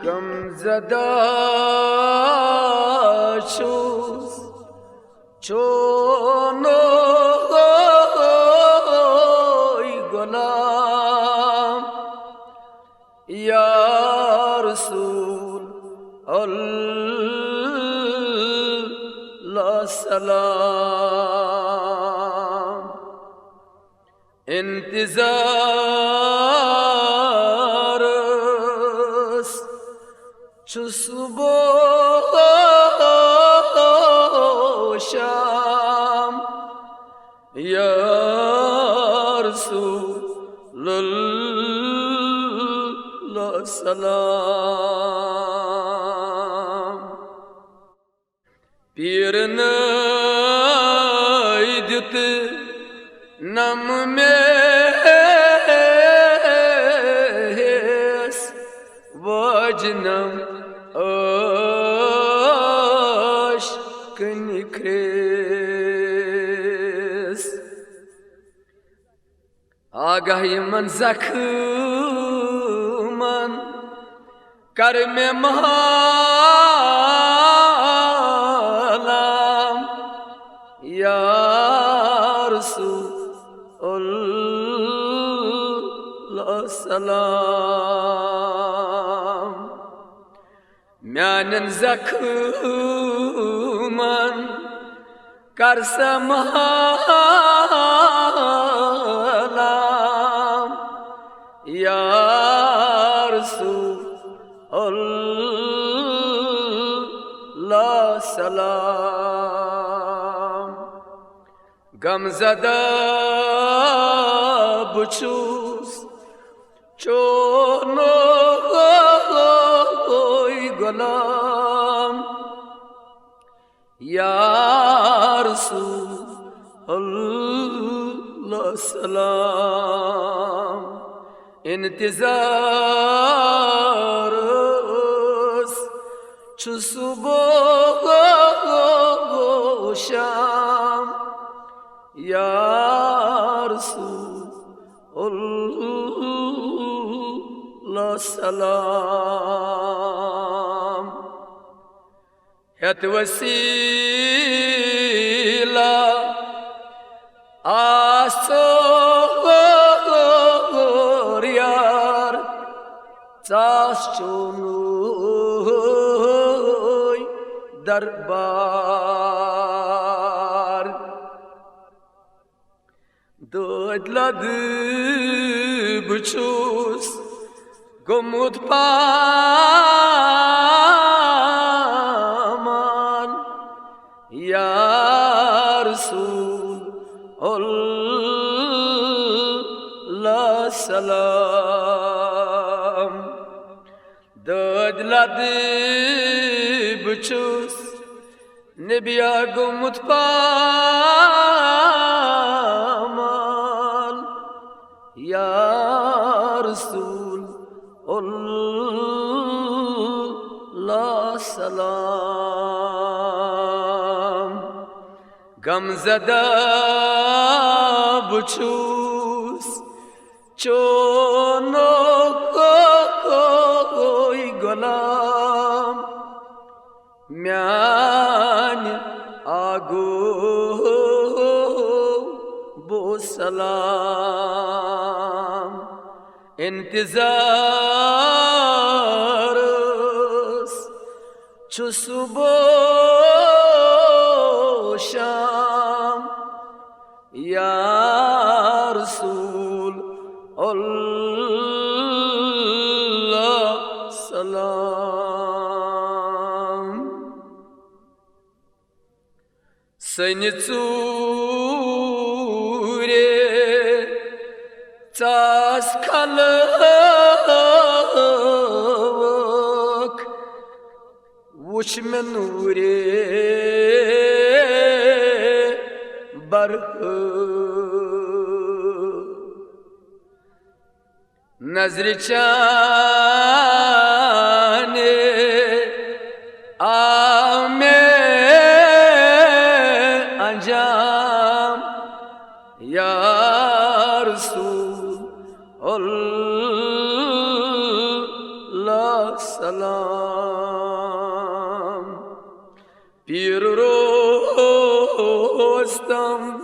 غم زده شوز چون گلم یا رسول الله سلام انتظار است چو صبح شام یا رسول الله سلام پیر نایدت نم میس واجنم aşk nikres Agahi man zakman karme mahalam ya Resulullah salam Mianen zakman karsa mahalam ya Resulullah salam Gamzada buçuz çonoy gulam ya Resulullah salam intizarız çu subah şam ya Resulullah salam Yat vesila asor yar tas çonuy darbar Dodladı bıçuz gomut paman ya Resulullah salam Dodladı bıçuz nebiya gomut paman ya Resulullah salam Gamzada buçuz çonoy gulam Mian agu bu salam intizarız çu subah şam ya Resulullah salam Seni tsure tas kalık uçmenure barhı Nazri çane ame ancam ya Resulullah سلام پیر رستم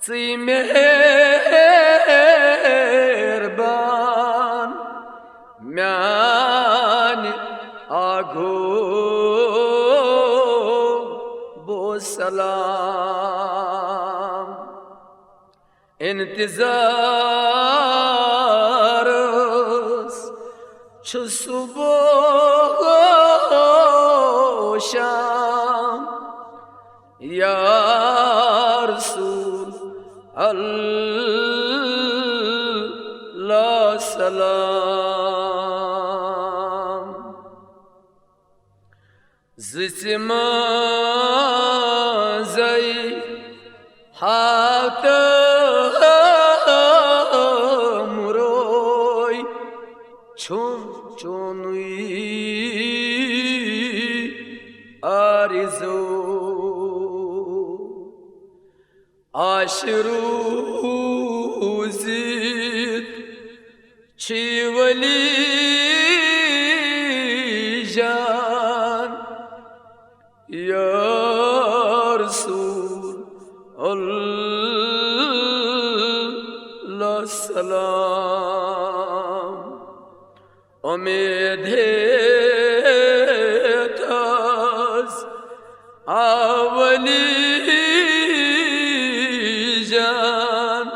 سی مهربان میان آگو بو سلام انتظار است چو صبح و شام یا رسول الله سلام زسما زی حاتم روی چونوی آرزو آشروزید چی ولی جان یا رسول الله سلام امید تاز اولی جان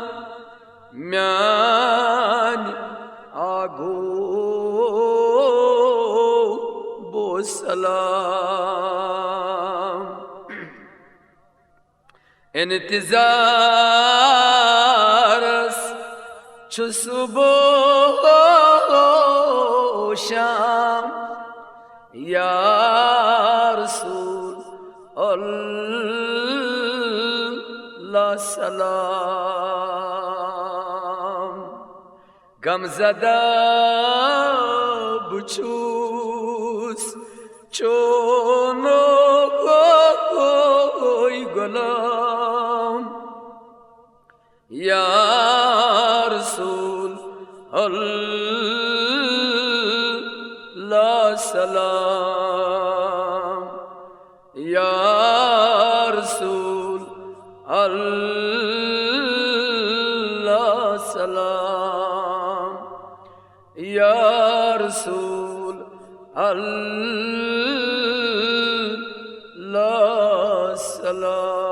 میان آگو بو سلام انتظار است چو صبح و شام یا رسول الله سلام غم زده بچوس چونو گلام یا رسول الله سلام یا رسول الله سلام یا رسول الله سلام